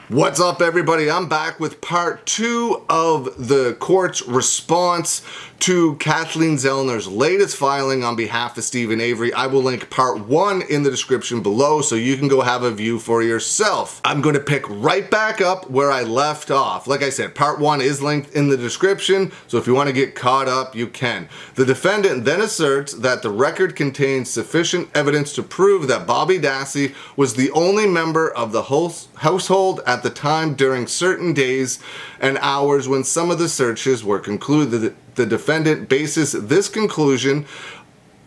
What's up, everybody? I'm back with part 2 of the court's response to Kathleen Zellner's latest filing on behalf of Stephen Avery. I will link part 1 in the description below so you can go have a view for yourself. I'm going to pick right back up where I left off. Like I said, part 1 is linked in the description, so if you want to get caught up, you can. The defendant then asserts that the record contains sufficient evidence to prove that Bobby Dassey was the only member of the household at the time during certain days and hours when some of the searches were concluded. The defendant bases this conclusion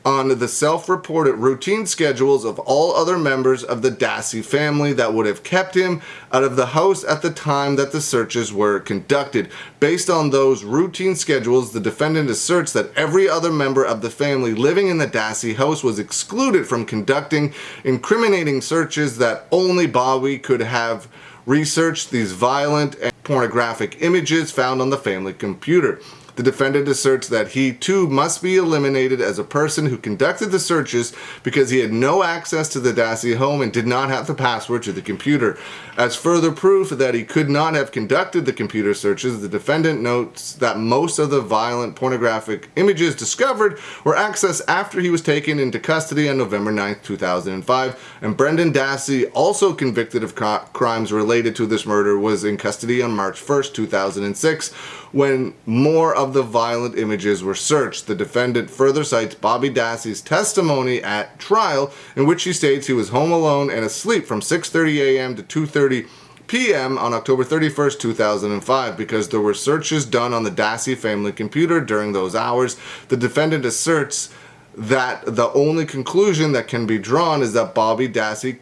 on the self-reported routine schedules of all other members of the Dassey family that would have kept him out of the house at the time that the searches were conducted. Based on those routine schedules, the defendant asserts that every other member of the family living in the Dassey house was excluded from conducting incriminating searches, that only Bobby could have researched these violent and pornographic images found on the family computer. The defendant asserts that he too must be eliminated as a person who conducted the searches because he had no access to the Dassey home and did not have the password to the computer. As further proof that he could not have conducted the computer searches, the defendant notes that most of the violent pornographic images discovered were accessed after he was taken into custody on November 9, 2005, and Brendan Dassey, also convicted of crimes related to this murder, was in custody on March 1, 2006, when more of the violent images were searched. The defendant further cites Bobby Dassey's testimony at trial, in which he states he was home alone and asleep from 6:30 a.m. to 2:30 p.m. on October 31st, 2005, because there were searches done on the Dassey family computer during those hours. The defendant asserts that the only conclusion that can be drawn is that Bobby Dassey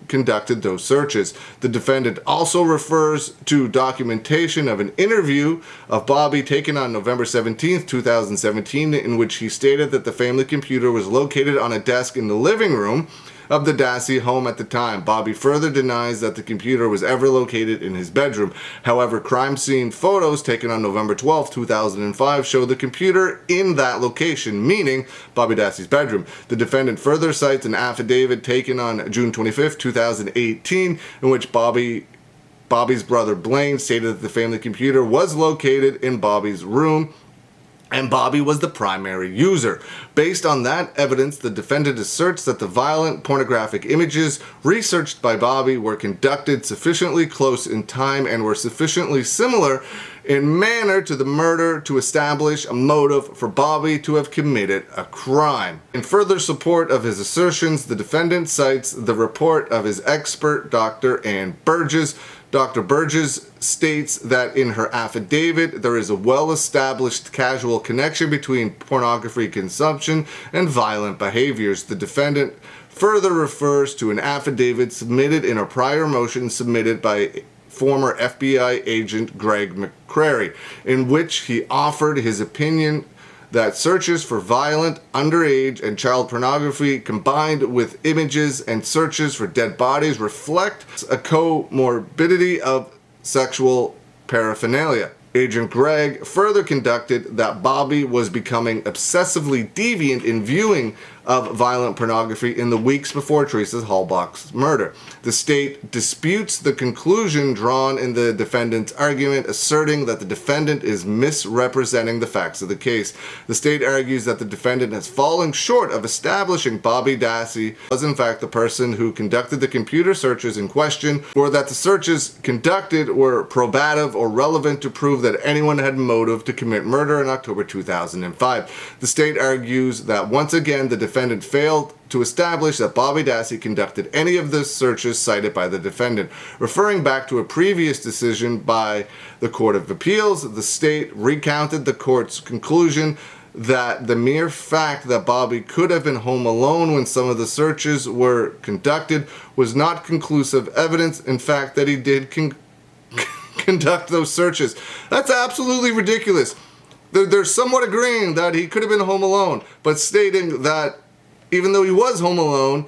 conducted those searches. The defendant also refers to documentation of an interview of Bobby taken on November 17, 2017, in which he stated that the family computer was located on a desk in the living room of the Dassey home at the time. Bobby further denies that the computer was ever located in his bedroom. However, crime scene photos taken on November 12, 2005 show the computer in that location, meaning Bobby Dassey's bedroom. The defendant further cites an affidavit taken on June 25, 2018, in which Bobby's brother Blaine stated that the family computer was located in Bobby's room and Bobby was the primary user. Based on that evidence, the defendant asserts that the violent pornographic images researched by Bobby were conducted sufficiently close in time and were sufficiently similar in manner to the murder to establish a motive for Bobby to have committed a crime. In further support of his assertions, the defendant cites the report of his expert, Dr. Ann Burgess. Dr. Burgess states that in her affidavit, there is a well-established causal connection between pornography consumption and violent behaviors. The defendant further refers to an affidavit submitted in a prior motion submitted by former FBI agent Greg McCrary, in which he offered his opinion that searches for violent, underage, and child pornography combined with images and searches for dead bodies reflect a comorbidity of sexual paraphernalia. Agent Greg further conducted that Bobby was becoming obsessively deviant in viewing of violent pornography in the weeks before Teresa Halbach's murder. The state disputes the conclusion drawn in the defendant's argument, asserting that the defendant is misrepresenting the facts of the case. The state argues that the defendant has fallen short of establishing Bobby Dassey was in fact the person who conducted the computer searches in question, or that the searches conducted were probative or relevant to prove that anyone had motive to commit murder in October 2005. The state argues that once again the defendant failed to establish that Bobby Dassey conducted any of the searches cited by the defendant. Referring back to a previous decision by the Court of Appeals, the state recounted the court's conclusion that the mere fact that Bobby could have been home alone when some of the searches were conducted was not conclusive evidence, in fact, that he did conduct those searches. That's absolutely ridiculous. They're somewhat agreeing that he could have been home alone, but stating that even though he was home alone,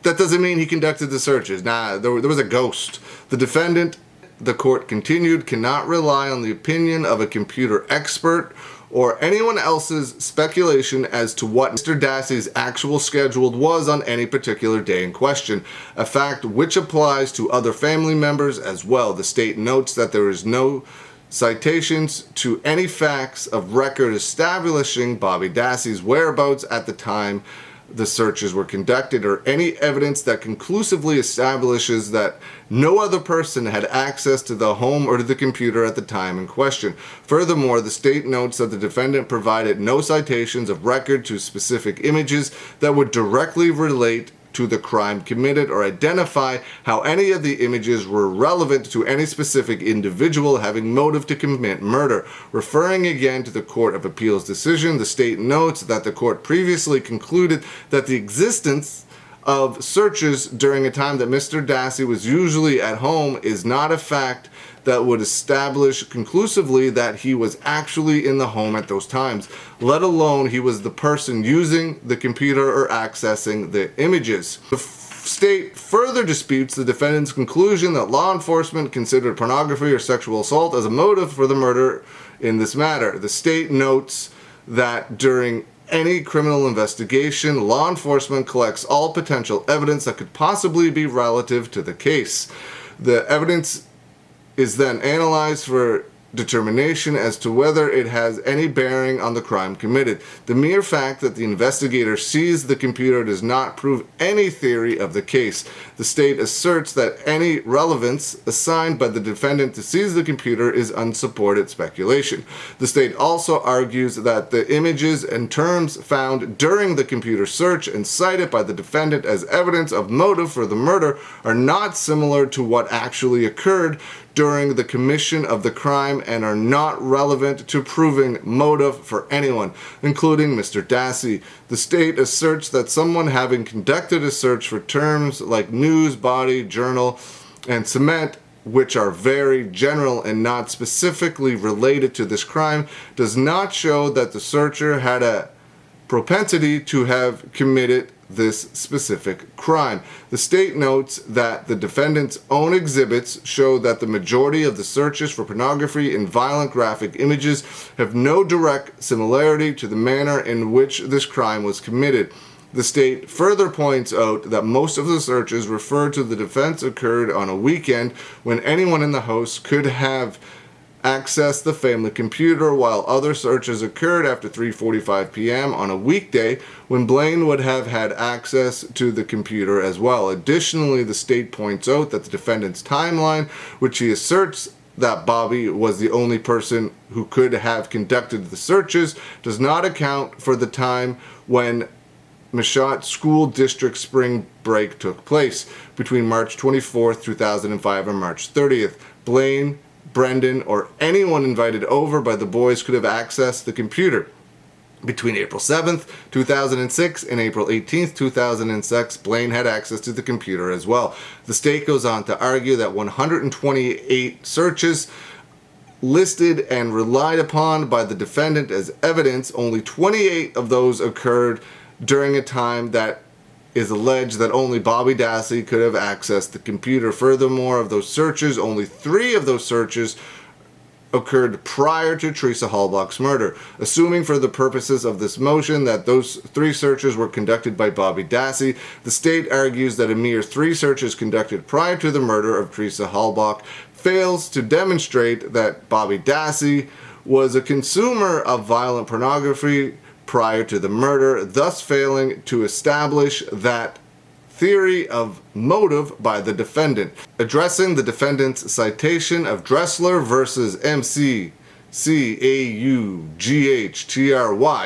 that doesn't mean he conducted the searches. Nah, there was a ghost. The defendant, the court continued, cannot rely on the opinion of a computer expert or anyone else's speculation as to what Mr. Dassey's actual schedule was on any particular day in question, a fact which applies to other family members as well. The state notes that there is no citations to any facts of record establishing Bobby Dassey's whereabouts at the time the searches were conducted, or any evidence that conclusively establishes that no other person had access to the home or to the computer at the time in question. Furthermore, the state notes that the defendant provided no citations of record to specific images that would directly relate to the crime committed or identify how any of the images were relevant to any specific individual having motive to commit murder. Referring again to the Court of Appeals decision, the state notes that the court previously concluded that the existence of searches during a time that Mr. Dassey was usually at home is not a fact that would establish conclusively that he was actually in the home at those times, let alone he was the person using the computer or accessing the images. The state further disputes the defendant's conclusion that law enforcement considered pornography or sexual assault as a motive for the murder in this matter. The state notes that during any criminal investigation, law enforcement collects all potential evidence that could possibly be relative to the case. The evidence is then analyzed for determination as to whether it has any bearing on the crime committed. The mere fact that the investigator sees the computer does not prove any theory of the case. The state asserts that any relevance assigned by the defendant to seize the computer is unsupported speculation. The state also argues that the images and terms found during the computer search and cited by the defendant as evidence of motive for the murder are not similar to what actually occurred during the commission of the crime and are not relevant to proving motive for anyone, including Mr. Dassey. The state asserts that someone having conducted a search for terms like news, body, journal, and cement, which are very general and not specifically related to this crime, does not show that the searcher had a propensity to have committed this specific crime. The state notes that the defendant's own exhibits show that the majority of the searches for pornography and violent graphic images have no direct similarity to the manner in which this crime was committed. The state further points out that most of the searches refer to the defense occurred on a weekend when anyone in the house could have access the family computer, while other searches occurred after 3:45 p.m. on a weekday when Blaine would have had access to the computer as well. Additionally, the state points out that the defendant's timeline, which he asserts that Bobby was the only person who could have conducted the searches, does not account for the time when Mashot School District spring break took place between March 24th, 2005 and March 30th. Blaine, Brendan, or anyone invited over by the boys could have accessed the computer. Between April 7th, 2006 and April 18th, 2006, Blaine had access to the computer as well. The state goes on to argue that 128 searches listed and relied upon by the defendant as evidence, only 28 of those occurred during a time that is alleged that only Bobby Dassey could have accessed the computer. Furthermore, of those searches, only 3 of those searches occurred prior to Teresa Halbach's murder. Assuming for the purposes of this motion that those 3 searches were conducted by Bobby Dassey, the state argues that a mere 3 searches conducted prior to the murder of Teresa Halbach fails to demonstrate that Bobby Dassey was a consumer of violent pornography prior to the murder, thus failing to establish that theory of motive by the defendant. Addressing the defendant's citation of Dressler versus MCCAUGHTRY,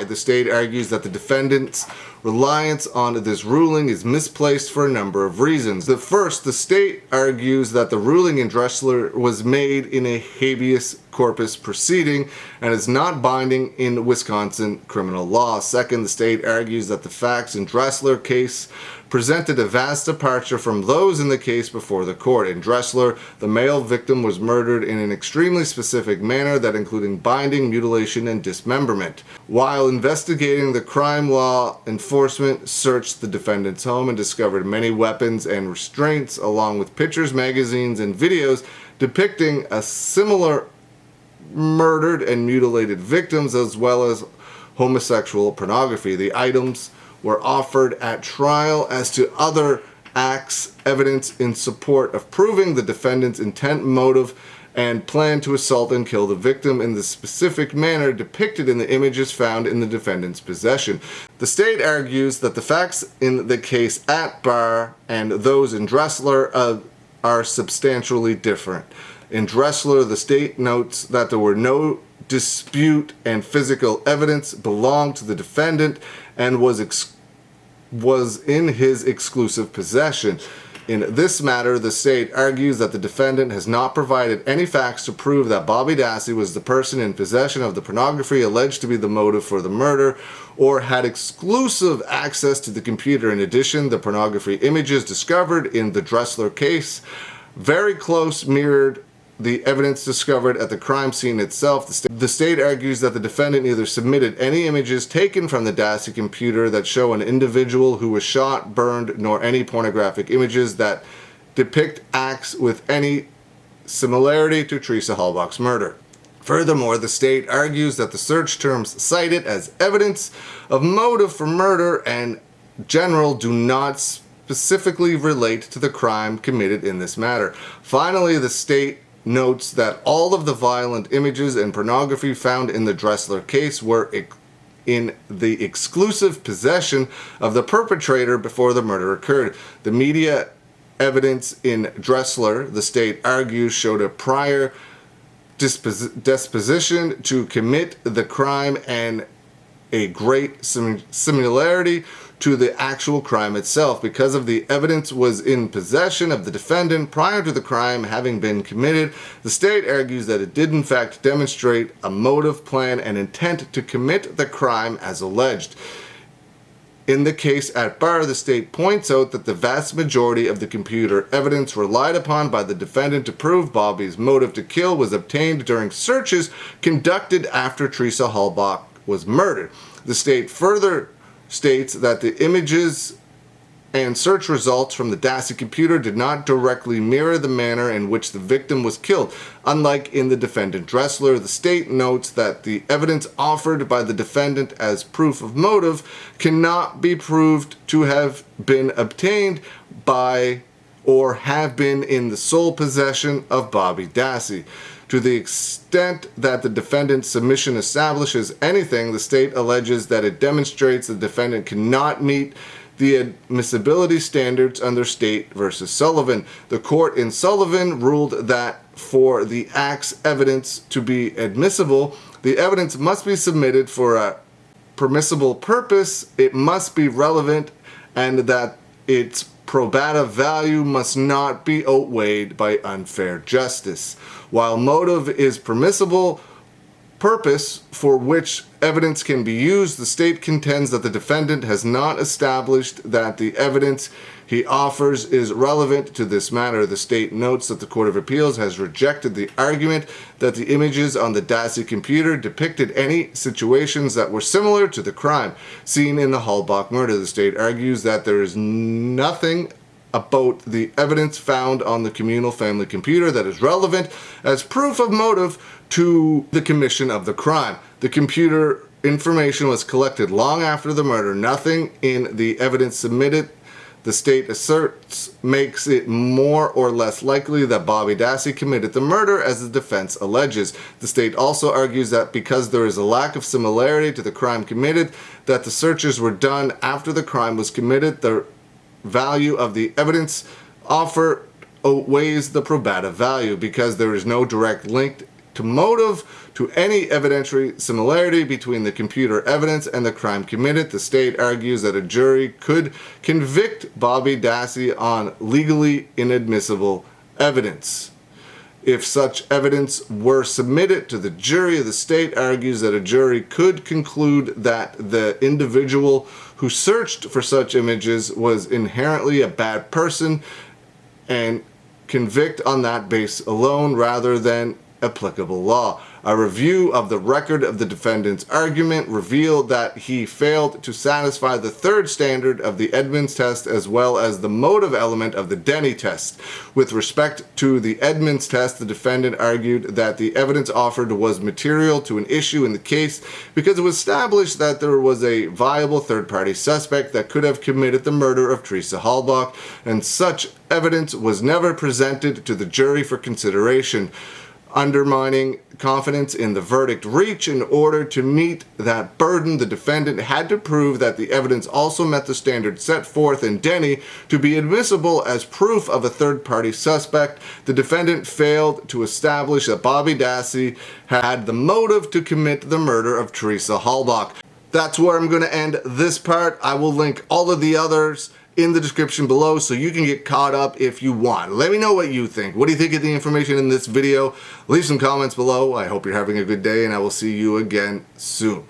the state argues that the defendant's reliance on this ruling is misplaced for a number of reasons. The first, the state argues that the ruling in Dressler was made in a habeas corpus proceeding and is not binding in Wisconsin criminal law. Second, the state argues that the facts in Dressler case presented a vast departure from those in the case before the court. In Dressler, the male victim was murdered in an extremely specific manner that including binding, mutilation, and dismemberment. While investigating the crime, law enforcement searched the defendant's home and discovered many weapons and restraints, along with pictures, magazines, and videos depicting a similar murdered and mutilated victims, as well as homosexual pornography. The items were offered at trial as to other acts, evidence in support of proving the defendant's intent, motive, and plan to assault and kill the victim in the specific manner depicted in the images found in the defendant's possession. The state argues that the facts in the case at bar and those in Dressler are substantially different. In Dressler, the state notes that there were no dispute and physical evidence belonged to the defendant and was in his exclusive possession. In this matter, the state argues that the defendant has not provided any facts to prove that Bobby Dassey was the person in possession of the pornography alleged to be the motive for the murder, or had exclusive access to the computer. In addition, the pornography images discovered in the Dressler case very close mirrored the evidence discovered at the crime scene itself. The state argues that the defendant neither submitted any images taken from the Dassey computer that show an individual who was shot, burned, nor any pornographic images that depict acts with any similarity to Teresa Halbach's murder. Furthermore, the state argues that the search terms cited as evidence of motive for murder and general do not specifically relate to the crime committed in this matter. Finally, the state notes that all of the violent images and pornography found in the Dressler case were in the exclusive possession of the perpetrator before the murder occurred. The media evidence in Dressler, the state argues, showed a prior disposition to commit the crime and a great similarity to the actual crime itself. Because of the evidence was in possession of the defendant prior to the crime having been committed, the state argues that it did in fact demonstrate a motive, plan, and intent to commit the crime as alleged. In the case at bar, the state points out that the vast majority of the computer evidence relied upon by the defendant to prove Bobby's motive to kill was obtained during searches conducted after Teresa Halbach was murdered. The state further states that the images and search results from the Dassey computer did not directly mirror the manner in which the victim was killed. Unlike in the defendant Dressler, the state notes that the evidence offered by the defendant as proof of motive cannot be proved to have been obtained by or have been in the sole possession of Bobby Dassey. To the extent that the defendant's submission establishes anything, the state alleges that it demonstrates the defendant cannot meet the admissibility standards under State versus Sullivan. The court in Sullivan ruled that for the act's evidence to be admissible, the evidence must be submitted for a permissible purpose, it must be relevant, and that its probative value must not be outweighed by unfair justice. While motive is permissible purpose for which evidence can be used, the state contends that the defendant has not established that the evidence he offers is relevant to this matter. The state notes that the Court of Appeals has rejected the argument that the images on the Dassey computer depicted any situations that were similar to the crime seen in the Halbach murder. The state argues that there is nothing about the evidence found on the communal family computer that is relevant as proof of motive to the commission of the crime. The computer information was collected long after the murder. Nothing in the evidence submitted, the state asserts, makes it more or less likely that Bobby Dassey committed the murder as the defense alleges. The state also argues that because there is a lack of similarity to the crime committed, that the searches were done after the crime was committed, the value of the evidence offered outweighs the probative value. Because there is no direct link to motive to any evidentiary similarity between the computer evidence and the crime committed, the state argues that a jury could convict Bobby Dassey on legally inadmissible evidence. If such evidence were submitted to the jury, the state argues that a jury could conclude that the individual who searched for such images was inherently a bad person and convict on that base alone rather than applicable law. A review of the record of the defendant's argument revealed that he failed to satisfy the third standard of the Edmonds test as well as the motive element of the Denny test. With respect to the Edmonds test, the defendant argued that the evidence offered was material to an issue in the case because it was established that there was a viable third-party suspect that could have committed the murder of Teresa Halbach, and such evidence was never presented to the jury for consideration, undermining confidence in the verdict reached. In order to meet that burden, the defendant had to prove that the evidence also met the standard set forth in Denny to be admissible as proof of a third-party suspect. The defendant failed to establish that Bobby Dassey had the motive to commit the murder of Teresa Halbach. That's where I'm going to end this part. I will link all of the others in the description below so you can get caught up if you want. Let me know what you think. What do you think of the information in this video? Leave some comments below. I hope you're having a good day, and I will see you again soon.